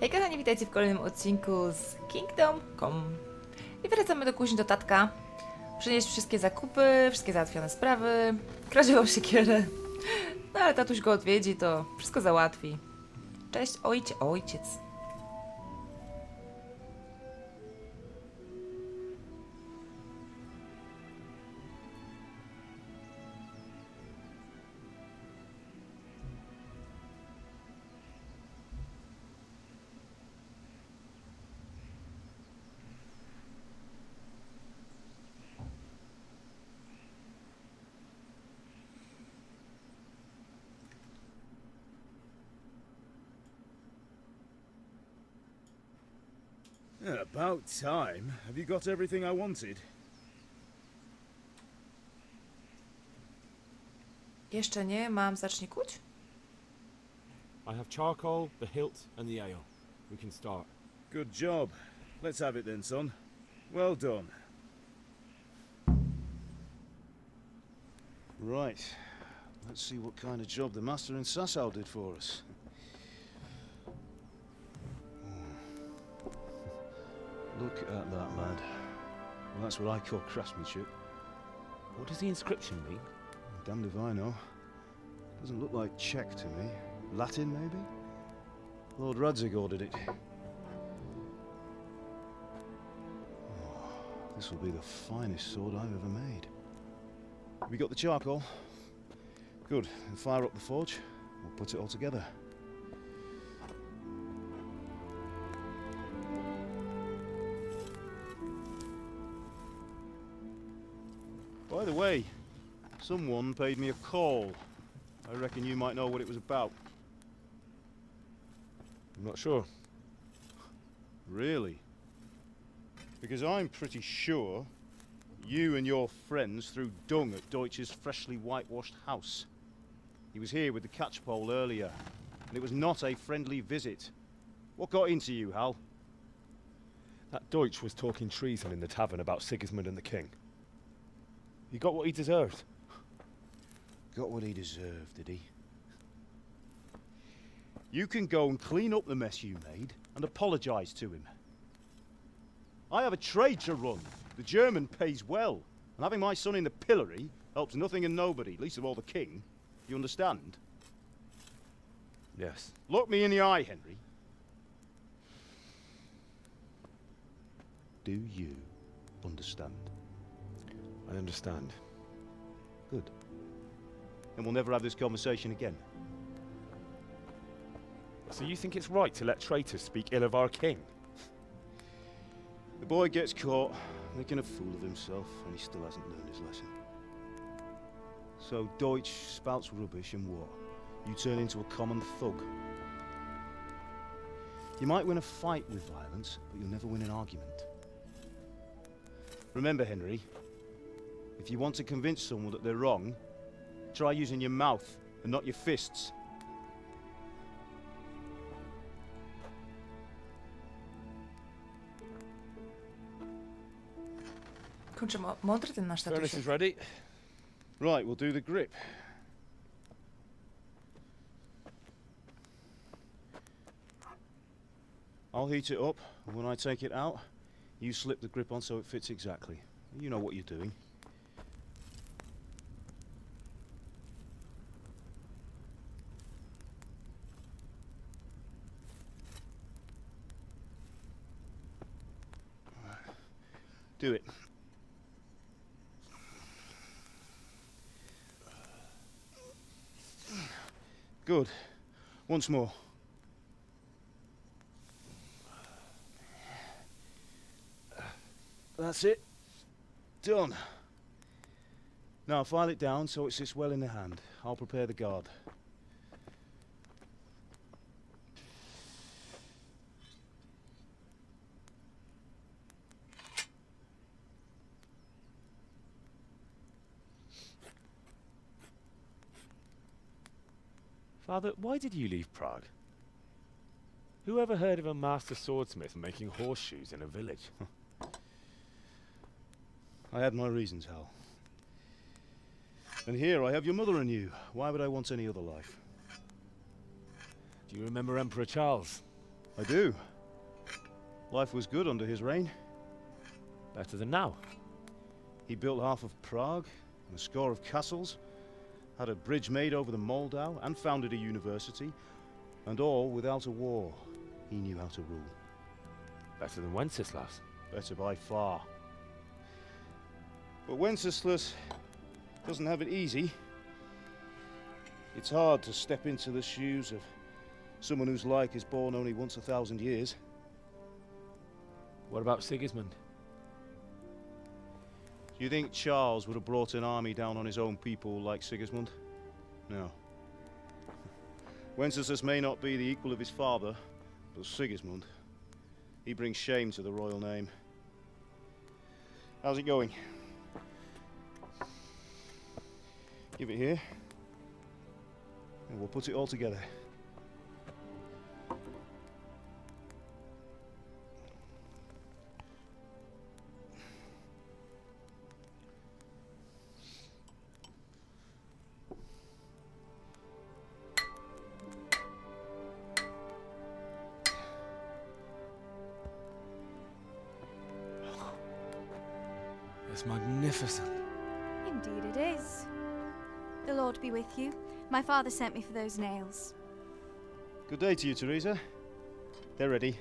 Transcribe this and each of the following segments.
Hej kochani, witajcie w kolejnym odcinku z Kingdom.com. I wracamy do kuźni do tatka. Przynieść wszystkie zakupy, wszystkie załatwione sprawy, kradziową siekierę. No ale tatuś go odwiedzi, to wszystko załatwi. Cześć ojciec. Yeah, about time. Have you got everything I wanted? Jeszcze nie, mam zacznie kuć? I have charcoal, the hilt, and the ale. We can start. Good job. Let's have it then, son. Well done. Right. Let's see what kind of job the master in Sasau did for us. Look at that, lad. Well, that's what I call craftsmanship. What does the inscription mean? Damned if I know. Doesn't look like Czech to me. Latin, maybe? Lord RAZER ordered it. Oh, this will be the finest sword I've ever made. Have you got the charcoal? Good. Then fire up the forge. We'll put it all together. By the way, someone paid me a call. I reckon you might know what it was about. I'm not sure. Really? Because I'm pretty sure you and your friends threw dung at Deutsch's freshly whitewashed house. He was here with the catchpole earlier, and it was not a friendly visit. What got into you, Hal? That Deutsch was talking treason in the tavern about Sigismund and the king. He got what he deserved. Got what he deserved, did he? You can go and clean up the mess you made and apologize to him. I have a trade to run. The German pays well, and having my son in the pillory helps nothing and nobody, least of all the king. You understand? Yes. Look me in the eye, Henry. Do you understand? I understand. Good. Then we'll never have this conversation again. So you think it's right to let traitors speak ill of our king? The boy gets caught, making a fool of himself, and he still hasn't learned his lesson. So Deutsch spouts rubbish, and what? You turn into a common thug. You might win a fight with violence, but you'll never win an argument. Remember, Henry, if you want to convince someone that they're wrong, try using your mouth and not your fists. Kurczę, mądry ten nasz Furnace tatuś. is ready. Right, we'll do the grip. I'll heat it up, and when I take it out, you slip the grip on so it fits exactly. You know what you're doing. Do it. Good. Once more. That's it. Done. Now file it down so it sits well in the hand. I'll prepare the guard. Father, why did you leave Prague? Who ever heard of a master swordsmith making horseshoes in a village? I had my reasons, Hal. And here I have your mother and you. Why would I want any other life? Do you remember Emperor Charles? I do. Life was good under his reign. Better than now. He built half of Prague and a score of castles, had a bridge made over the Moldau, and founded a university, and all without a war. He knew how to rule. Better than Wenceslas. Better by far. But Wenceslas doesn't have it easy. It's hard to step into the shoes of someone whose like is born only once 1,000 years. What about Sigismund? Do you think Charles would have brought an army down on his own people like Sigismund? No. Wenceslas may not be the equal of his father, but Sigismund, he brings shame to the royal name. How's it going? Give it here, and we'll put it all together. It's magnificent. Indeed it is. The Lord be with you. My father sent me for those nails. Good day to you, Teresa. They're ready.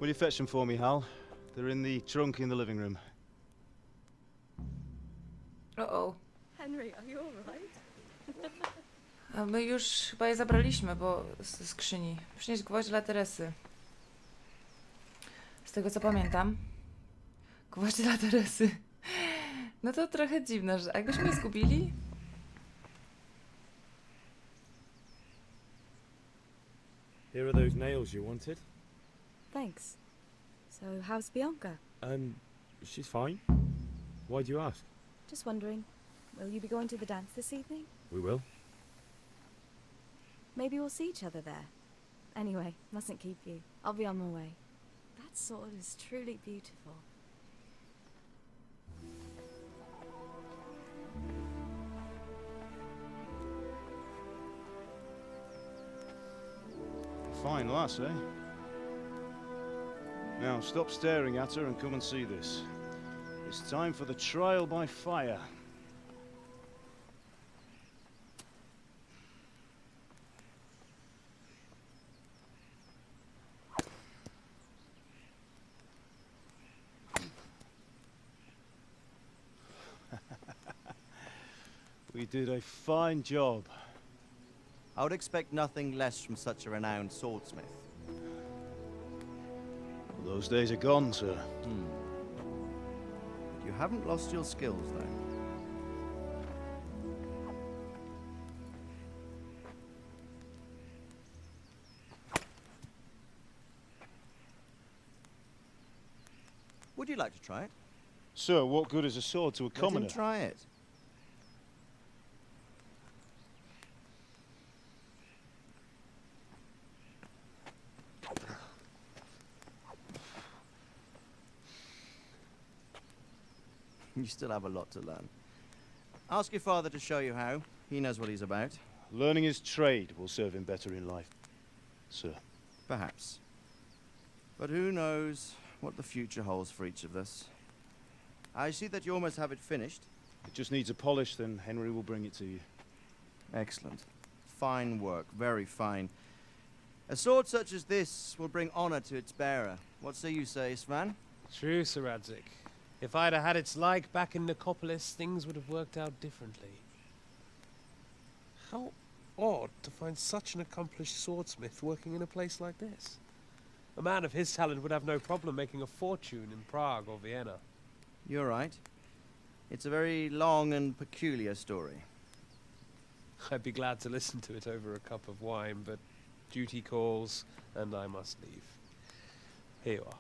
Will you fetch them for me, Hal? They're in the trunk in the living room. O. Henry, are you alright? A my już chyba je zabraliśmy, bo z skrzyni. Przynieś gwoźdź dla Teresy. Z tego co pamiętam. Gwoźdź dla Teresy. No to trochę dziwne, że jakbyśmy je zgubili? Here are those nails you wanted. Thanks. So, how's Bianca? She's fine. Why do you ask? Just wondering, will you be going to the dance this evening? We will. Maybe we'll see each other there. Anyway, mustn't keep you. I'll be on my way. That sword is truly beautiful. Fine lass, eh? Now stop staring at her and come and see this. It's time for the trial by fire. We did a fine job. I would expect nothing less from such a renowned swordsmith. Those days are gone, sir. You haven't lost your skills, though. Would you like to try it? Sir, what good is a sword to a Let him commoner? try it. You still have a lot to learn. Ask your father to show you how. He knows what he's about. Learning his trade will serve him better in life, sir. Perhaps. But who knows what the future holds for each of us. I see that you almost have it finished. It just needs a polish, then Henry will bring it to you. Excellent. Fine work. Very fine. A sword such as this will bring honor to its bearer. What say you, Svan? True, Sir Radzik. If I'd have had its like back in Nicopolis, things would have worked out differently. How odd to find such an accomplished swordsmith working in a place like this. A man of his talent would have no problem making a fortune in Prague or Vienna. You're right. It's a very long and peculiar story. I'd be glad to listen to it over a cup of wine, but duty calls, and I must leave. Here you are.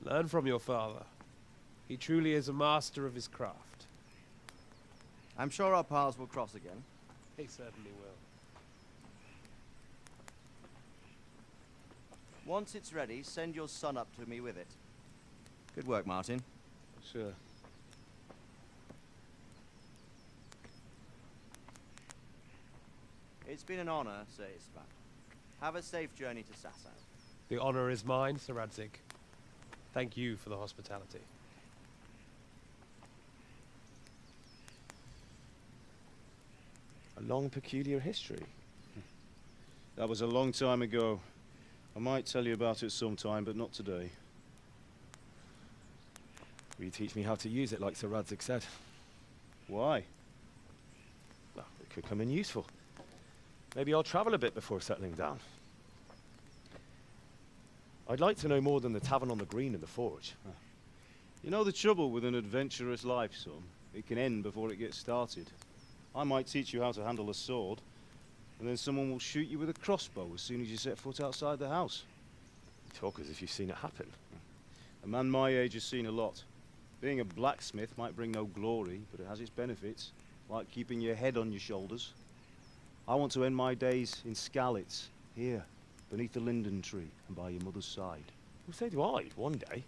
Learn from your father. He truly is a master of his craft. I'm sure our paths will cross again. He certainly will. Once it's ready, send your son up to me with it. Good work, Martin. Sir. It's been an honor, Svan. Have a safe journey to Sasau. The honor is mine, Sir Radzik. Thank you for the hospitality. A long, peculiar history. That was a long time ago. I might tell you about it sometime, but not today. Will you teach me how to use it like Sir Radzik said? Why? Well, it could come in useful. Maybe I'll travel a bit before settling down. I'd like to know more than the tavern on the green and the forge. You know the trouble with an adventurous life, son? It can end before it gets started. I might teach you how to handle a sword, and then someone will shoot you with a crossbow as soon as you set foot outside the house. You talk as if you've seen it happen. A man my age has seen a lot. Being a blacksmith might bring no glory, but it has its benefits, like keeping your head on your shoulders. I want to end my days in Skalitz, here, beneath the linden tree and by your mother's side. Well, so do I, one day.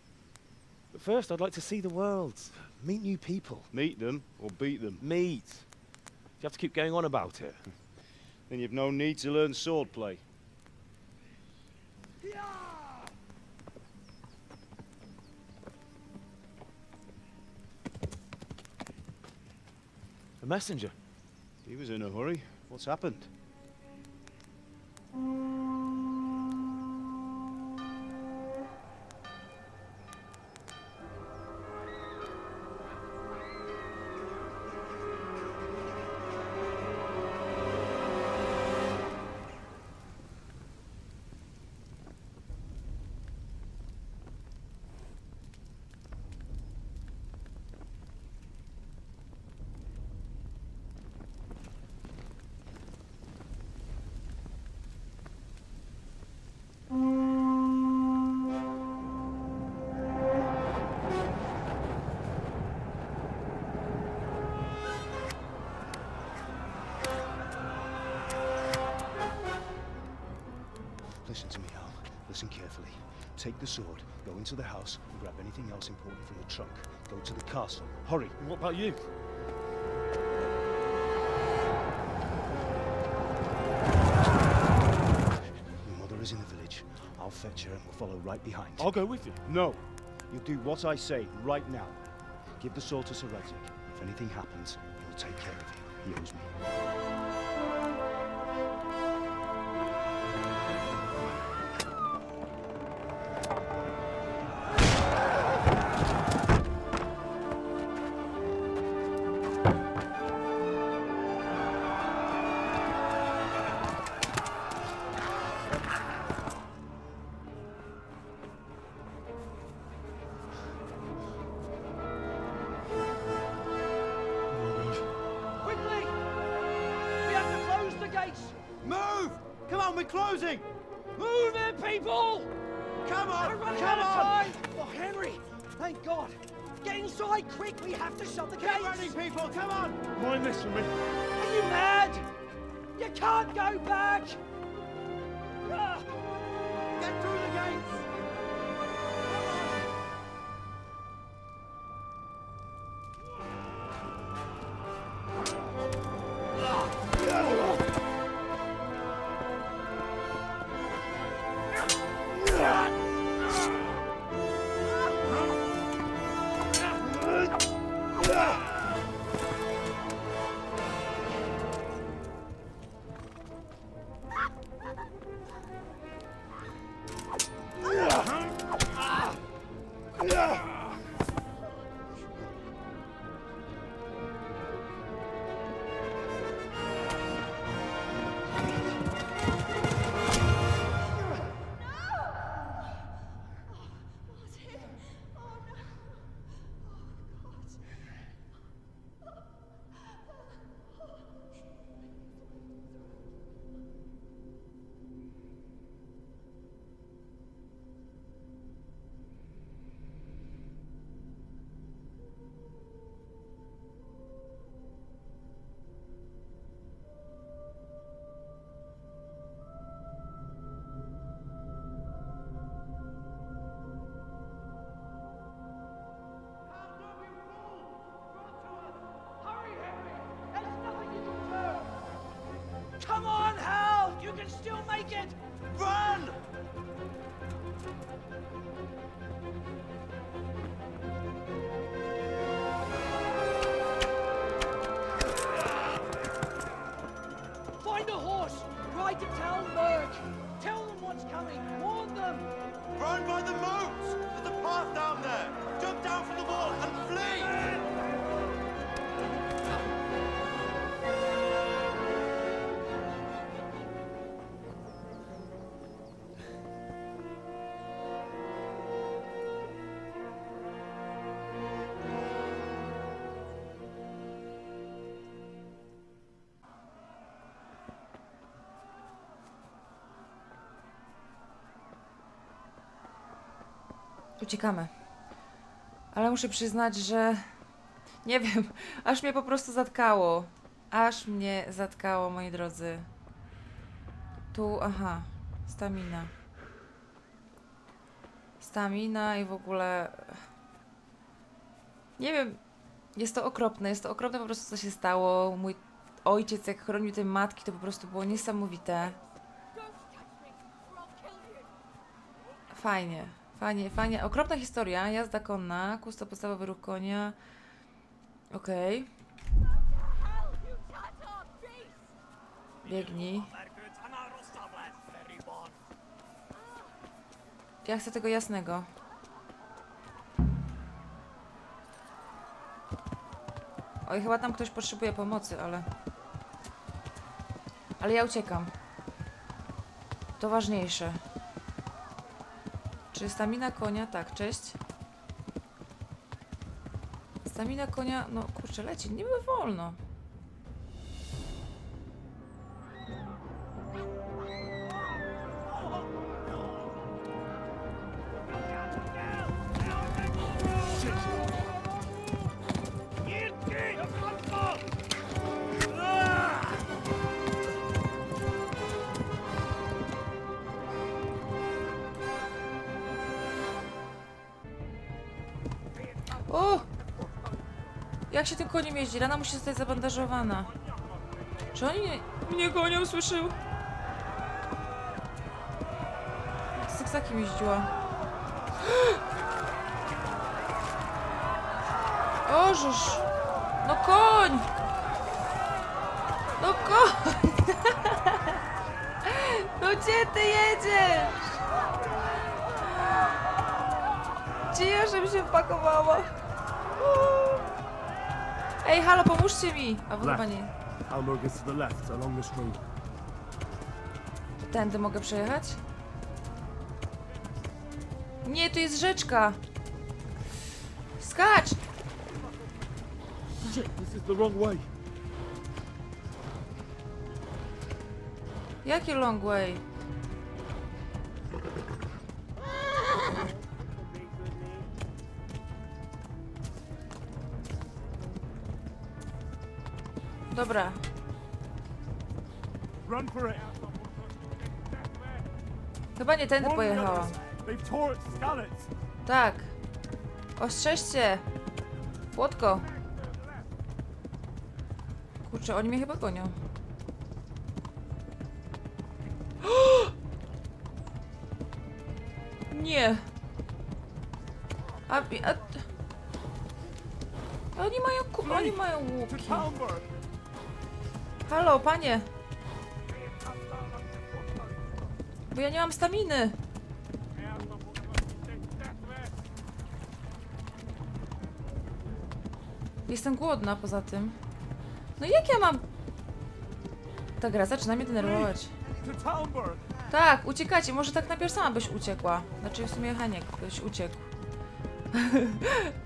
But first, I'd like to see the world, meet new people. Meet them or beat them. Meet. You have to keep going on about it. Then you've no need to learn swordplay. A messenger. He was in a hurry. What's happened? Listen to me, Al. Listen carefully. Take the sword, go into the house, and grab anything else important from the trunk. Go to the castle. Hurry. And what about you? Your mother is in the village. I'll fetch her and we'll follow right behind. I'll go with you. No. You'll do what I say right now. Give the sword to Sir Radzik. If anything happens, he'll take care of you. He owes me. Quickly! We have to close the gates! Move! Come on, we're closing! Move it, people! Come on! We're running Come out of on! time! Oh, Henry! Thank God! Get inside, quick! We have to shut the gates! Get running, people! Come on! Mind this for me. Are you mad? You can't go back! Ah! Get through the gates! take it! Run! Find a horse! Ride to town, Merc! Tell them what's coming! Warn them! Run by the moat! There's a path down there! Jump down from the wall and flee! Uciekamy. Ale muszę przyznać, że... Nie wiem, aż mnie po prostu zatkało. Aż mnie zatkało, moi drodzy. Tu, aha, stamina. Stamina i w ogóle... Nie wiem, jest to okropne po prostu, co się stało. Mój ojciec, jak chronił tej matki, to po prostu było niesamowite. Fajnie. Fajnie, fajnie. Okropna historia. Jazda konna. Kusto podstawowy ruch konia. Okej. Biegnij. Ja chcę tego jasnego. Oj, chyba tam ktoś potrzebuje pomocy, ale... Ale ja uciekam. To ważniejsze. Czy stamina konia? Tak, cześć. Stamina konia, no kurczę, leci, niby wolno. O! Jak się tym koniem jeździ? Rana musi zostać zabandażowana. Czy oni mnie gonią? Słyszył? Z tyksakiem jeździła. Ożeż! No koń! No koń! No gdzie ty jedziesz? Gdzie ja, żebym się wpakowała? Ej, halo, pomóżcie mi! A wy chyba nie. Almog is to the left, along the street. Tędy mogę przejechać? Nie, tu jest rzeczka! Skacz! Shit, this is the wrong way. Jakie long way? Dobra. Run for it. Chyba nie tędy pojechałam. They've tore its scallops. Tak. Ostrzeżcie. Płotko. Kurczę, oni mnie chyba gonią. Nie. A oni mają łuki. Halo, panie. Bo ja nie mam staminy. Jestem głodna poza tym. No jak ja mam... Ta gra zaczyna mnie denerwować. Tak, uciekacie. Może tak najpierw sama byś uciekła. Znaczy w sumie Heniek byś uciekł.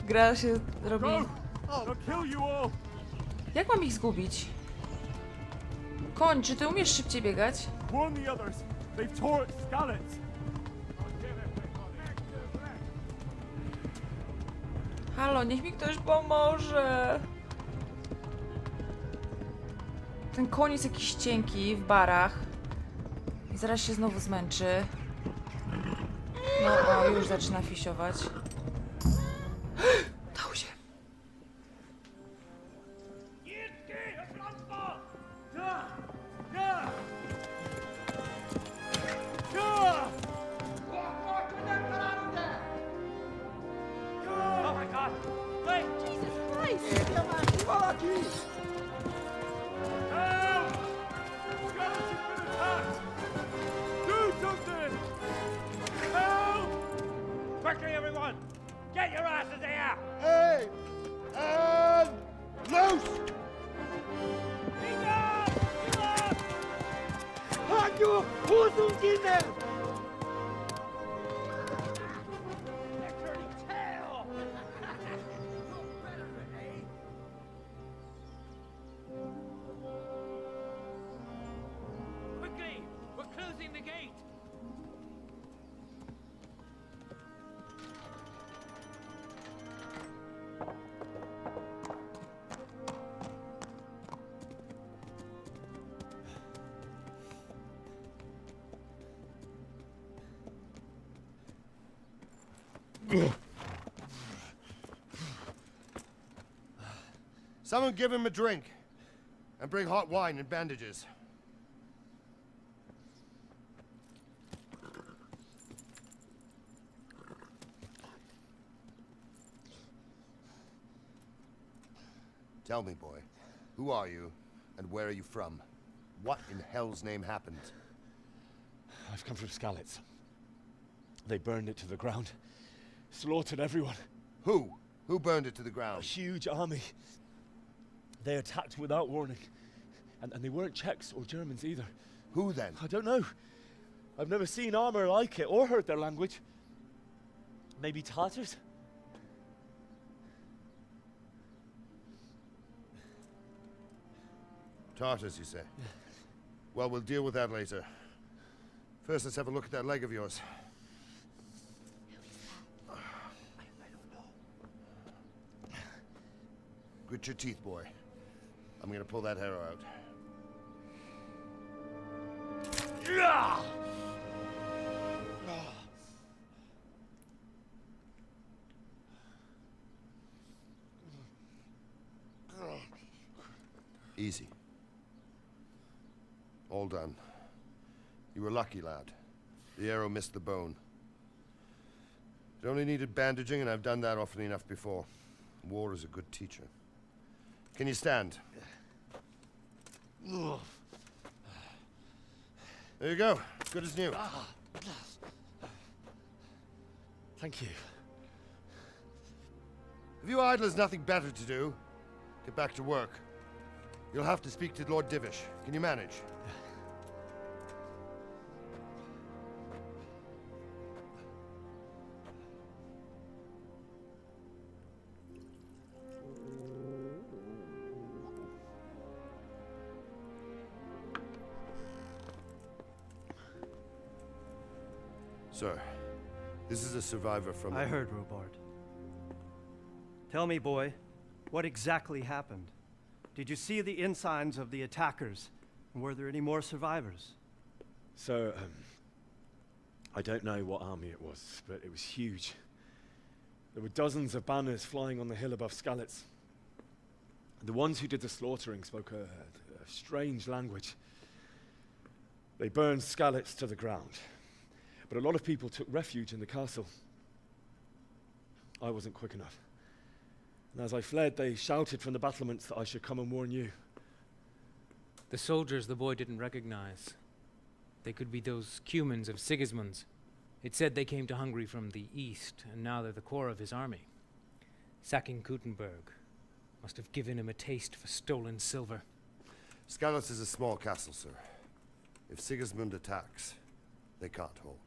Gra się robi... Jak mam ich zgubić? Koń, czy ty umiesz szybciej biegać? Halo, niech mi ktoś pomoże. Ten koń jest jakiś cienki w barach. I zaraz się znowu zmęczy. No, o, już zaczyna fisiować. Dało się. Look, who's in there? They're turning tail. Quickly, we're closing the gate. Someone give him a drink. And bring hot wine and bandages. Tell me, boy, who are you, and where are you from? What in hell's name happened? I've come from Skalitz. They burned it to the ground. Slaughtered everyone. Who? Who burned it to the A ground? huge army. They attacked without warning. And they weren't Czechs or Germans either. Who then? I don't know. I've never seen armor like it or heard their language. Maybe Tatars? Tartars, you say? Well, we'll deal with that later. First, let's have a look at that leg of yours. Grit your teeth, boy. I'm gonna pull that arrow out. Easy. All done. You were lucky, lad. The arrow missed the bone. It only needed bandaging, and I've done that often enough before. War is a good teacher. Can you stand? There you go. Good as new. Thank you. If you idlers nothing better to do, get back to work. You'll have to speak to Lord Divish. Can you manage? Sir, this is a survivor from... I heard, Robard. Tell me, boy, what exactly happened? Did you see the ensigns of the attackers? And were there any more survivors? So, I don't know what army it was, but it was huge. There were dozens of banners flying on the hill above Skalitz. The ones who did the slaughtering spoke a strange language. They burned Skalitz to the ground. But a lot of people took refuge in the castle. I wasn't quick enough. And as I fled, they shouted from the battlements that I should come and warn you. The soldiers the boy didn't recognize. They could be those Cumans of Sigismund's. It said they came to Hungary from the east, and now they're the core of his army. Sacking Gutenberg must have given him a taste for stolen silver. Skalitz is a small castle, sir. If Sigismund attacks, they can't hold.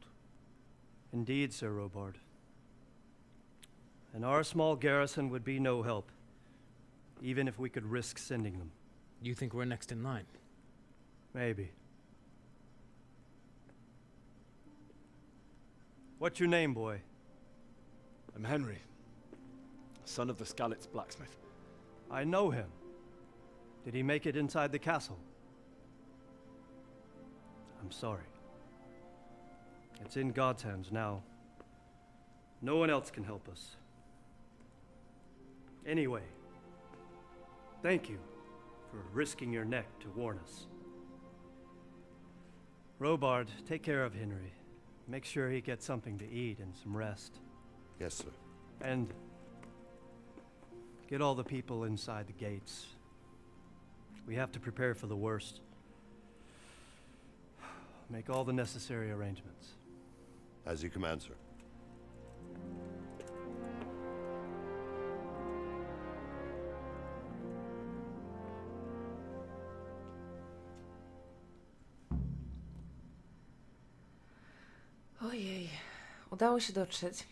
Indeed, Sir Robard. And our small garrison would be no help, even if we could risk sending them. You think we're next in line? Maybe. What's your name, boy? I'm Henry, son of the Skalitz blacksmith. I know him. Did he make it inside the castle? I'm sorry. It's in God's hands now. No one else can help us. Anyway, thank you for risking your neck to warn us. Robard, take care of Henry. Make sure he gets something to eat and some rest. Yes, sir. And get all the people inside the gates. We have to prepare for the worst. Make all the necessary arrangements. As you command, sir. Ojej, udało się dotrzeć.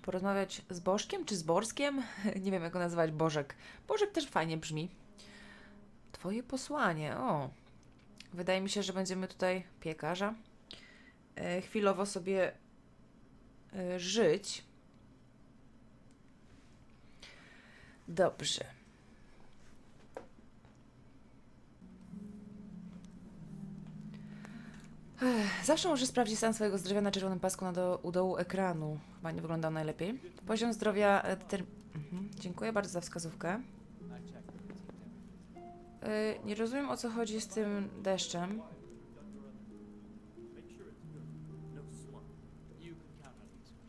Porozmawiać z Bożkiem czy z Borskiem? Nie wiem, jak go nazywać. Bożek. Bożek też fajnie brzmi. Twoje posłanie, o. Wydaje mi się, że będziemy tutaj piekarza. Chwilowo sobie żyć. Dobrze. Zawsze może sprawdzić stan swojego zdrowia na czerwonym pasku u dołu ekranu. Chyba nie wyglądał najlepiej. Poziom zdrowia... Dziękuję bardzo za wskazówkę. Nie rozumiem, o co chodzi z tym deszczem.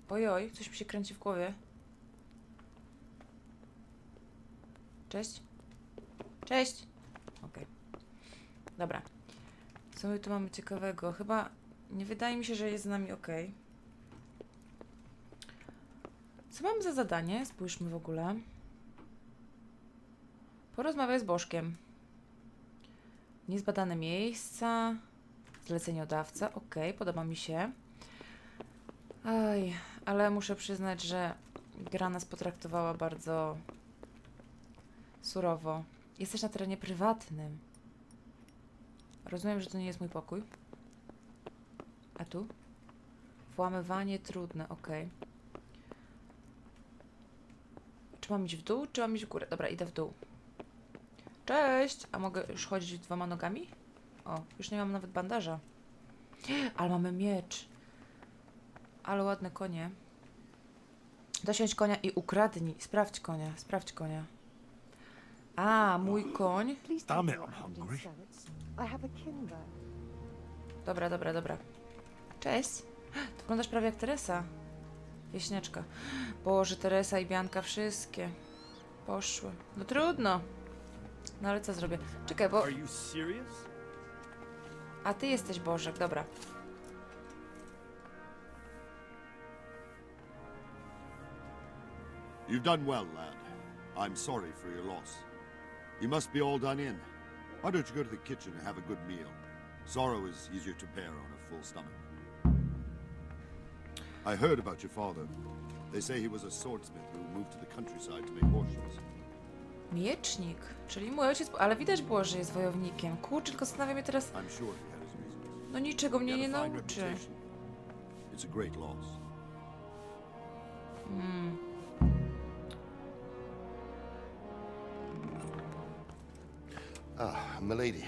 Ojoj, coś mi się kręci w głowie. Cześć? Cześć! Okej. Dobra. Co my tu mamy ciekawego? Chyba nie wydaje mi się, że jest z nami ok. Co mamy za zadanie? Spójrzmy w ogóle. Porozmawiaj z Bożkiem. Niezbadane miejsca. Zleceniodawca. Ok, podoba mi się. Aj, ale muszę przyznać, że gra nas potraktowała bardzo surowo. Jesteś na terenie prywatnym. Rozumiem, że to nie jest mój pokój. A tu? Włamywanie trudne, ok. Czy mam iść w dół, czy mam iść w górę? Dobra, idę w dół. Cześć! A mogę już chodzić 2 nogami? O, już nie mam nawet bandaża. Ale mamy miecz. Ale ładne konie. Dosiądź konia i ukradnij. Sprawdź konia, sprawdź konia. A, mój koń. Damn it, I'm hungry. Dobra, dobra, dobra. Cześć. Ty wyglądasz prawie jak Teresa. Wieśniaczka. Boże, Teresa i Bianka wszystkie poszły. No trudno. No ale co zrobię? Czekaj, bo... A ty jesteś Bożek, dobra. You've done well, lad. I'm sorry for your loss. You must be all done in. Why don't you go to the kitchen and have a good meal? Sorrow is easier to bear on a full stomach. I heard about your father. They say he was a swordsmith who moved to the countryside to make horseshoes. Miecznik, czyli mój ojciec, ale widać było, że jest wojownikiem. Kurczę, tylko zastanawia mnie teraz... I'm sure he had his reasons. No niczego mnie He nie had a fine nauczy. reputation. It's a great loss. Ah, milady.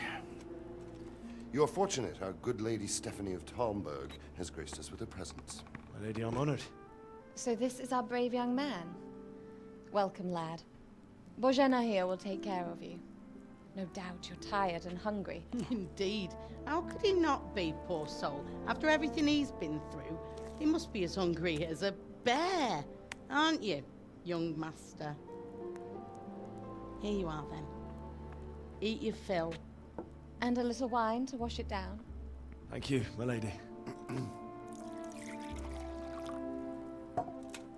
You're fortunate our good lady Stephanie of Talmberg has graced us with her presence. My lady, I'm honored. So this is our brave young man. Welcome, lad. Bozhena here will take care of you. No doubt you're tired and hungry. Indeed. How could he not be, poor soul? After everything he's been through, he must be as hungry as a bear, aren't you, young master? Here you are, then. Eat your fill. And a little wine to wash it down. Thank you, my lady.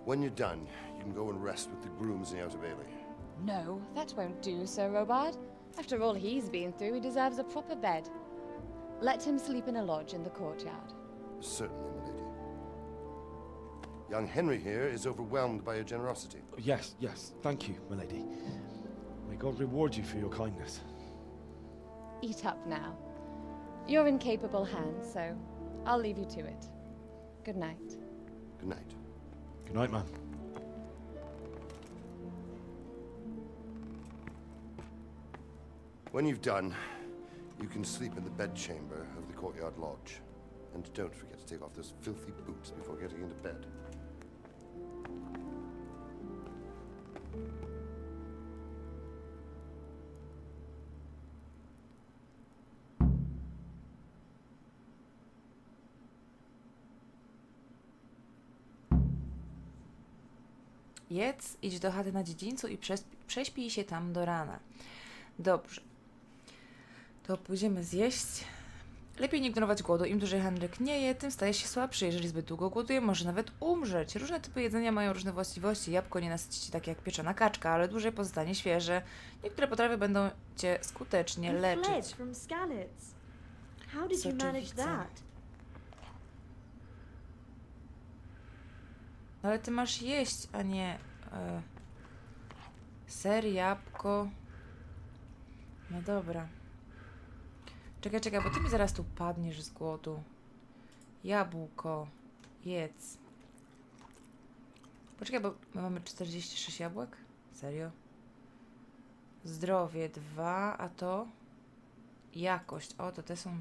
When you're done, you can go and rest with the grooms in the Outer Bailey. No, that won't do, Sir Robard. After all he's been through, he deserves a proper bed. Let him sleep in a lodge in the courtyard. Certainly, milady. Young Henry here is overwhelmed by your generosity. Yes, yes, thank you, my lady. May God reward you for your kindness. Eat up now. You're in capable hands, so I'll leave you to it. Good night. Good night. Good night, ma'am. When you've done, you can sleep in the bedchamber of the courtyard lodge. And don't forget to take off those filthy boots before getting into bed. Jedz, idź do chaty na dziedzińcu i prześpij się tam do rana. Dobrze. To pójdziemy zjeść. Lepiej nie ignorować głodu. Im dłużej Henryk nie je, tym staje się słabszy. Jeżeli zbyt długo głoduje, może nawet umrzeć. Różne typy jedzenia mają różne właściwości. Jabłko nie nasyci tak jak pieczona kaczka, ale dłużej pozostanie świeże. Niektóre potrawy będą cię skutecznie leczyć. How did you manage Soczywica. that? No ale ty masz jeść, a nie... ser, jabłko... No dobra. Czekaj, bo ty mi zaraz tu padniesz z głodu. Jabłko. Jedz. Poczekaj, bo my mamy 46 jabłek? Serio? Zdrowie 2, a to? Jakość. O, to te są...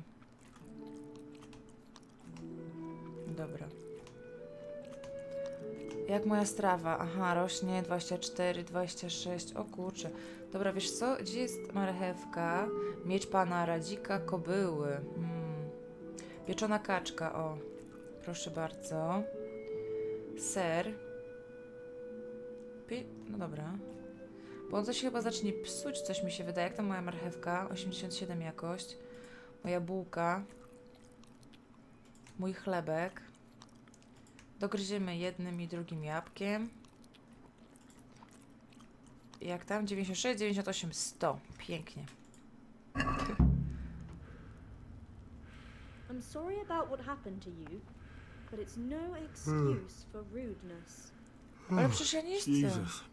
Dobra. Jak moja strawa? Aha, rośnie 24, 26. O kurczę. Dobra, wiesz co? Gdzie jest marchewka? Miecz pana Radzika, kobyły. Pieczona kaczka, o. Proszę bardzo. Ser. No dobra. Bo on coś chyba zacznie psuć, coś mi się wydaje. Jak tam moja marchewka? 87 jakość. Moja bułka. Mój chlebek. Dogryziemy jednym i drugim jabłkiem. Jak tam? 96, 98, 100. Pięknie. I'm sorry about what happened to you, but it's no excuse for rudeness. Ale przecież ja nie chcę. Jesus.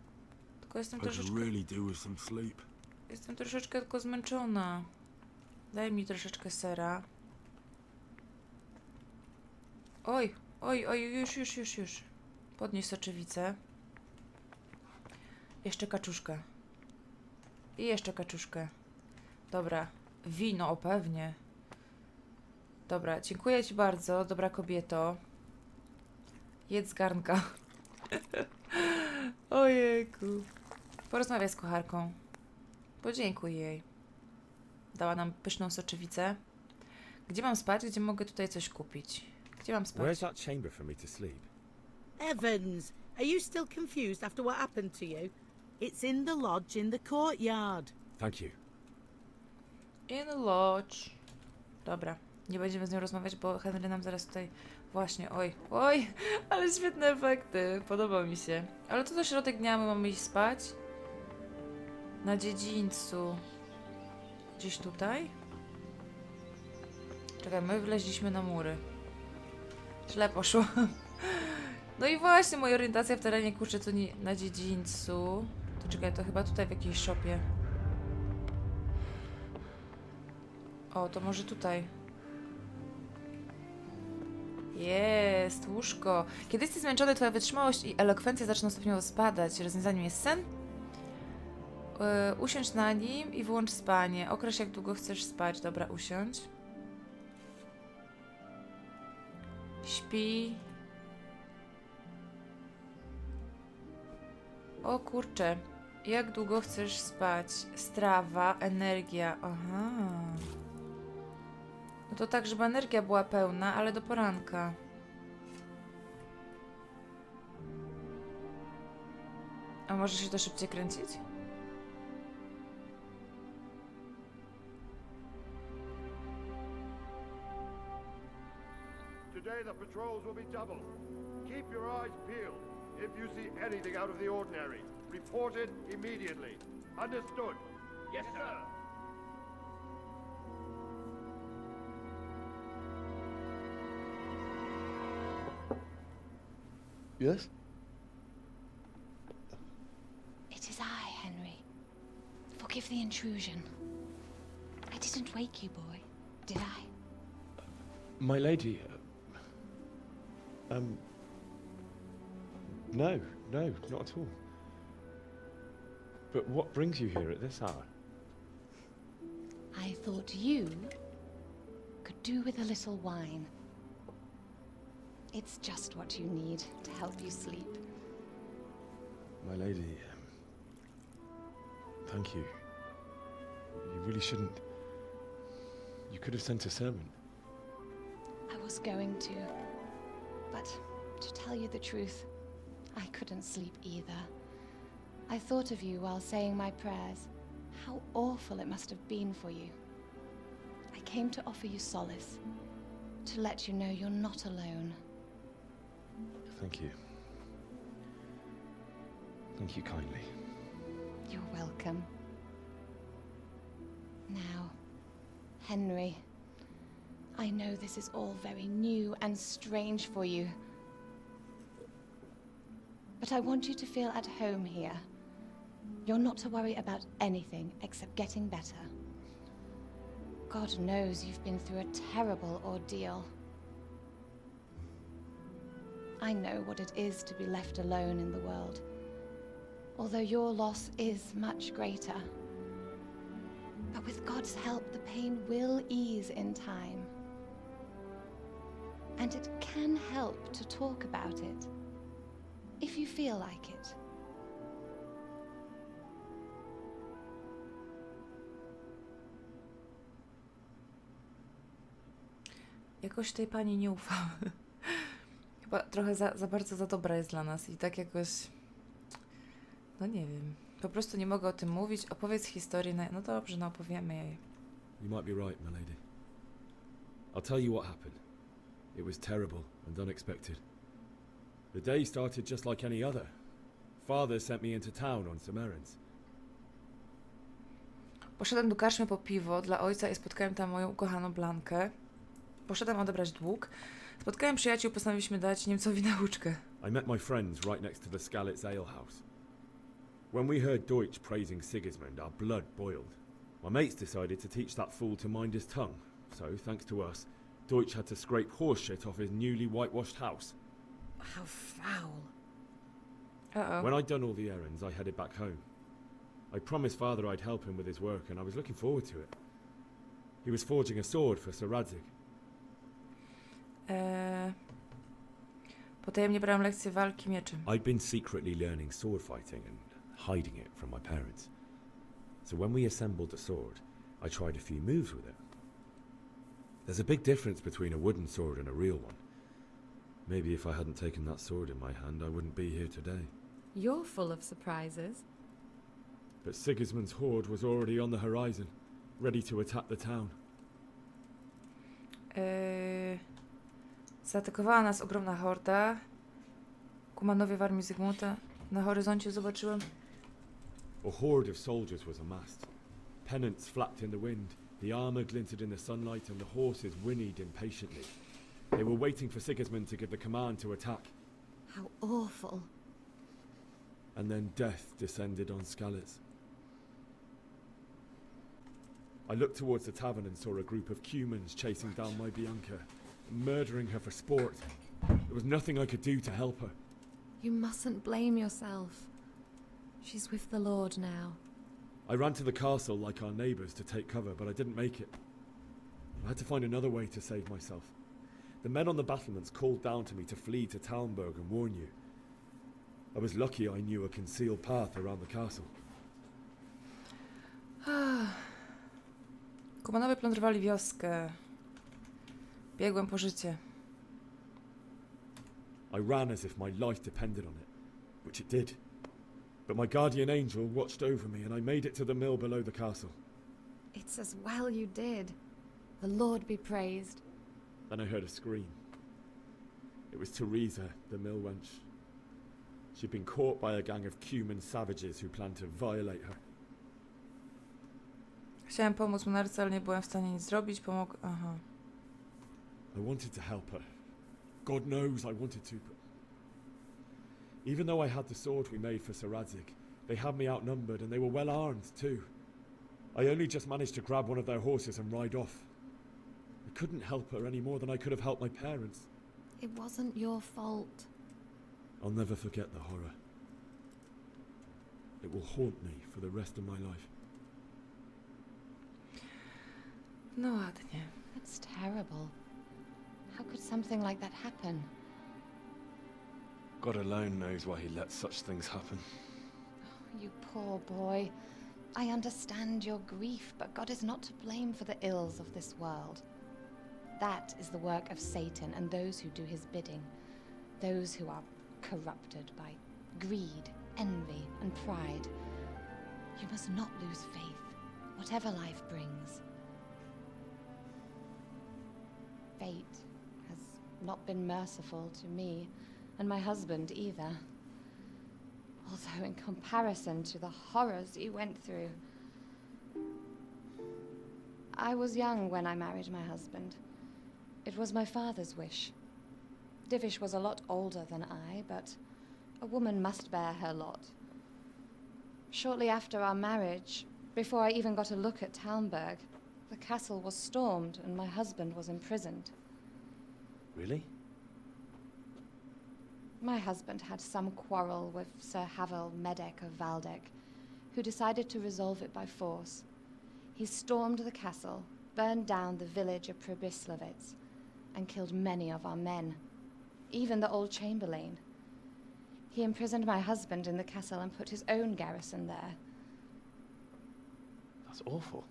Tylko jestem I could troszeczkę... really do with some sleep. Jestem troszeczkę tylko zmęczona. Daj mi troszeczkę sera. Oj, już. Podnieś soczewicę. Jeszcze kaczuszkę. I jeszcze kaczuszkę. Dobra. Wino, o pewnie. Dobra, dziękuję ci bardzo, dobra kobieto. Jedz z garnka. Ojejku. Porozmawiaj z kucharką. Podziękuj jej. Dała nam pyszną soczewicę. Gdzie mam spać? Gdzie mogę tutaj coś kupić? Gdzie mam spać? Where's that chamber for me to sleep? Evans, are you still confused after what happened to you? It's in the lodge in the courtyard. Thank you. In the lodge. Dobra, nie będziemy z nią rozmawiać, bo Henry nam zaraz tutaj... Właśnie, oj, ale świetne efekty. Podoba mi się. Ale to środek dnia, my mamy iść spać. Na dziedzińcu. Gdzieś tutaj? Czekaj, my wleźliśmy na mury. Źle poszło. No i właśnie, moja orientacja w terenie, kurczę, to nie na dziedzińcu. To czekaj, to chyba tutaj w jakiejś szopie. O, to może tutaj. Jest, łóżko. Kiedy jesteś zmęczony, twoja wytrzymałość i elokwencja zaczną stopniowo spadać. Rozwiązaniem jest sen. Usiądź na nim i wyłącz spanie. Określ, jak długo chcesz spać. Dobra, usiądź. Śpi. O kurczę. Jak długo chcesz spać? Strawa, energia. Aha. No to tak, żeby energia była pełna, ale do poranka. A może się to szybciej kręcić? Today the patrols will be doubled. Keep your eyes peeled. If you see anything out of the ordinary, report it immediately. Understood? Yes, sir. Yes? It is I, Henry. Forgive the intrusion. I didn't wake you, boy, did I? My lady, no, not at all. But what brings you here at this hour? I thought you could do with a little wine. It's just what you need to help you sleep. My lady, thank you. You really shouldn't. You could have sent a servant. I was going to, but to tell you the truth, I couldn't sleep either. I thought of you while saying my prayers. How awful it must have been for you. I came to offer you solace, to let you know you're not alone. Thank you. Thank you kindly. You're welcome. Now, Henry, I know this is all very new and strange for you. But I want you to feel at home here. You're not to worry about anything except getting better. God knows you've been through a terrible ordeal. I know what it is to be left alone in the world, although your loss is much greater. But with God's help, the pain will ease in time. And it can help to talk about it, if you feel like it. Jakoś tej pani nie ufam. Chyba trochę za bardzo za dobra jest dla nas i tak jakoś... No nie wiem. Po prostu nie mogę o tym mówić. Opowiedz historię. No dobrze, no opowiemy jej. You might be right, my lady. I'll tell you what happened. It was terrible and unexpected. The day started just like any other. Father sent me into town on some errands. Poszedłem do karczmy po piwo dla ojca i spotkałem tam moją ukochaną Blankę. Poszedłem odebrać dług. Spotkałem przyjaciół, postanowiliśmy dać Niemcowi nauczkę. I met my friends right next to the Skalitz ale house. When we heard Deutsch praising Sigismund, our blood boiled. My mates decided to teach that fool to mind his tongue. So, thanks to us, Deutsch had to scrape horse shit off his newly whitewashed house. How foul. Uh-oh. When I'd done all the errands, I headed back home. I promised Father I'd help him with his work, and I was looking forward to it. He was forging a sword for Sir RAZER. Potajemnie brałem lekcje walki mieczem. I'd been secretly learning sword fighting and hiding it from my parents. So when we assembled the sword, I tried a few moves with it. There's a big difference between a wooden sword and a real one. Maybe if I hadn't taken that sword in my hand, I wouldn't be here today. You're full of surprises. But Sigismund's horde was already on the horizon, ready to attack the town. Zaatakowała nas ogromna horda. Kumanowie w armii Zygmunta. Na horyzoncie zobaczyłem... A horde of soldiers was amassed. Pennants flapped in the wind, the armor glinted in the sunlight, and the horses whinnied impatiently. They were waiting for Sigismund to give the command to attack. How awful. And then death descended on Skalitz. I looked towards the tavern and saw a group of Cumans chasing down my Bianca, murdering her for sport. There was nothing I could do to help her. You mustn't blame yourself. She's with the Lord now. I ran to the castle like our neighbours to take cover, but I didn't make it. I had to find another way to save myself. The men on the battlements called down to me to flee to Talmberg and warn you. I was lucky I knew a concealed path around the castle. Kumanowie plądrowali wioskę. Biegłem po życie. I ran as if my life depended on it, which it did. But my guardian angel watched over me and I made it to the mill below the castle. It's as well you did. The Lord be praised. Then I heard a scream. It was Teresa, the mill wench. She'd been caught by a gang of Cuman savages who planned to violate her. Chciałem pomóc monarce, ale nie byłem w stanie nic zrobić. Aha. I wanted to help her. God knows I wanted to, but... Even though I had the sword we made for Sir RAZER, they had me outnumbered and they were well armed too. I only just managed to grab one of their horses and ride off. I couldn't help her any more than I could have helped my parents. It wasn't your fault. I'll never forget the horror. It will haunt me for the rest of my life. No ładnie. That's terrible. How could something like that happen? God alone knows why he lets such things happen. Oh, you poor boy. I understand your grief, but God is not to blame for the ills of this world. That is the work of Satan and those who do his bidding. Those who are corrupted by greed, envy, and pride. You must not lose faith, whatever life brings. Fate has not been merciful to me, and my husband either. Although in comparison to the horrors you went through. I was young when I married my husband. It was my father's wish. Divish was a lot older than I, but A woman must bear her lot. Shortly after our marriage, before I even got a look at Talmberg, the castle was stormed and my husband was imprisoned. Really? My husband had some quarrel with Sir Havel Medek of Valdek, who decided to resolve it by force. He stormed the castle, burned down the village of Pribyslavitz, and killed many of our men, even the old chamberlain. He imprisoned my husband in the castle and put his own garrison there. That's awful.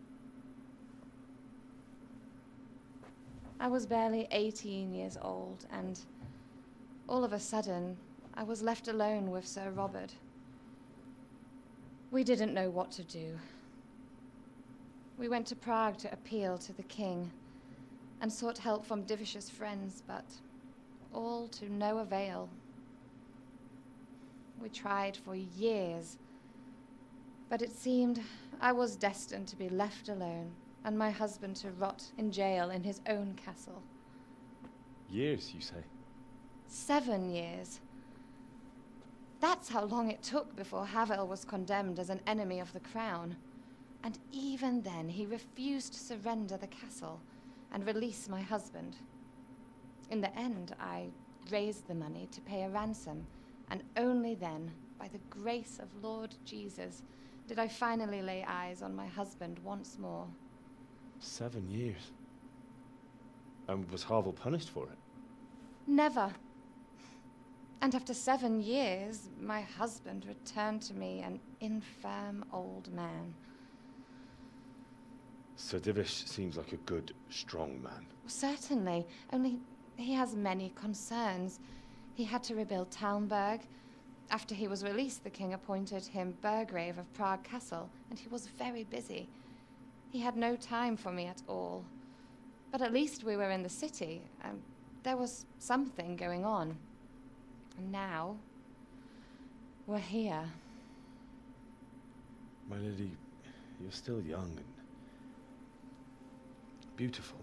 I was barely 18 years old, and all of a sudden, I was left alone with Sir Robert. We didn't know what to do. We went to Prague to appeal to the king, and sought help from Divish's friends, but all to no avail. We tried for years, but it seemed I was destined to be left alone, and my husband to rot in jail in his own castle. Years, you say? 7 years. That's how long it took before Havel was condemned as an enemy of the crown. And even then, he refused to surrender the castle and release my husband. In the end, I raised the money to pay a ransom, and only then, by the grace of Lord Jesus, did I finally lay eyes on my husband once more. 7 years. And was Havel punished for it? Never. And after 7 years, my husband returned to me an infirm old man. Sir Divish seems like a good, strong man. Certainly, only he has many concerns. He had to rebuild Talmberg. After he was released, the king appointed him Burgrave of Prague Castle, and he was very busy. He had no time for me at all. But at least we were in the city, and there was something going on. And now, we're here. My lady, you're still young and beautiful.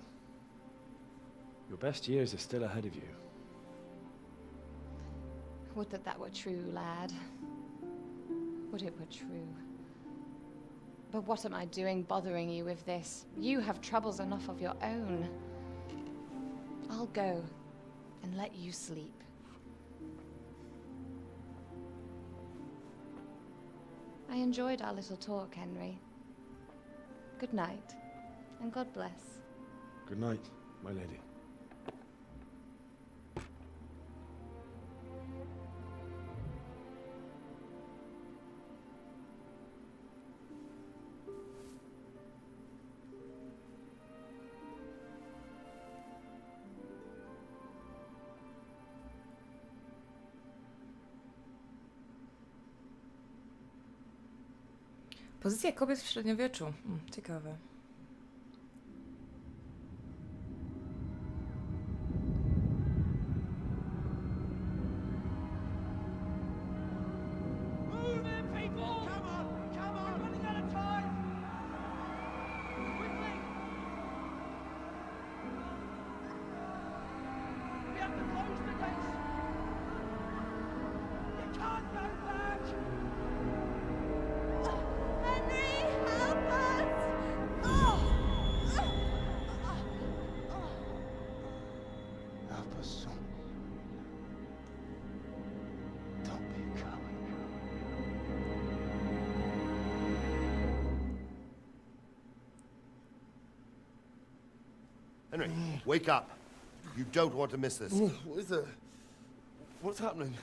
Your best years are still ahead of you. Would that that were true, lad. Would it were true. But what am I doing bothering you with this? You have troubles enough of your own. I'll go and let you sleep. I enjoyed our little talk, Henry. Good night, and God bless. Good night, my lady. Pozycja kobiet w średniowieczu. Ciekawe. Move in, people! Come on! Come on! We're running out of time! Quickly! We have to close the gates! You can't go back! Henry, help us! Help us, son. Don't be a coward. Henry, wake up. You don't want to miss this. What is it? What's happening?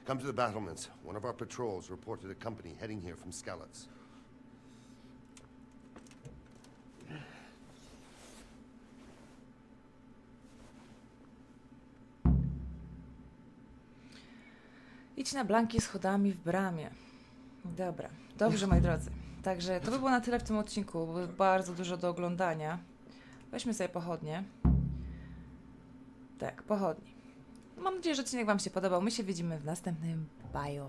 Come to the battlements. One of our patrols reported a company heading here from Skalitz. Idź na Blanki schodami w bramie. Dobra, dobrze moi drodzy. Także to by było na tyle w tym odcinku, bo było bardzo dużo do oglądania. Weźmy sobie pochodnie. Tak, pochodni. Mam nadzieję, że odcinek wam się podobał. My się widzimy w następnym. Bye.